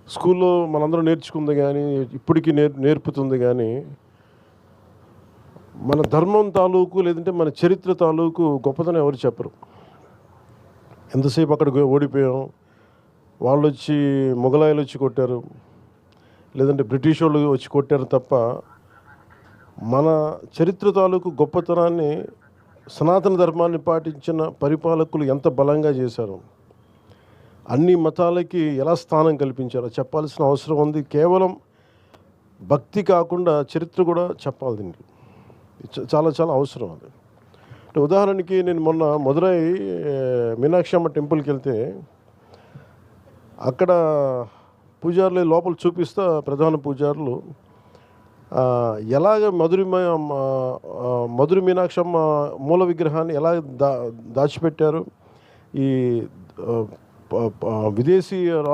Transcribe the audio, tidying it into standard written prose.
స్కూల్లో మనందరం నేర్చుకుంది కానీ ఇప్పటికీ నేర్పుతుంది కానీ మన ధర్మం తాలూకు లేదంటే మన చరిత్ర తాలూకు గొప్పతనం ఎవరు చెప్పరు. ఎంతసేపు అక్కడికి ఓడిపోయాం, వాళ్ళు వచ్చి మొఘలాయులు వచ్చి కొట్టారు, లేదంటే బ్రిటిష్ వాళ్ళు వచ్చి కొట్టారు తప్ప మన చరిత్ర తాలూకు గొప్పతనాన్ని సనాతన ధర్మాన్ని పాటించిన పరిపాలకులు ఎంత బలంగా చేశారు, అన్ని మతాలకి ఎలా స్థానం కల్పించారో చెప్పాల్సిన అవసరం ఉంది. కేవలం భక్తి కాకుండా చరిత్ర కూడా చెప్పాలి. దీనికి చాలా చాలా అవసరం అది. అంటే ఉదాహరణకి నేను మొన్న మదురై మీనాక్షి అమ్మ టెంపుల్కి వెళ్తే అక్కడ పూజారులు లోపల చూపిస్తా ప్రధాన పూజారులు ఎలాగ మధుర మీనాక్షమ్మ మూల విగ్రహాన్ని ఎలా దాచిపెట్టారు, ఈ విదేశీ రాజు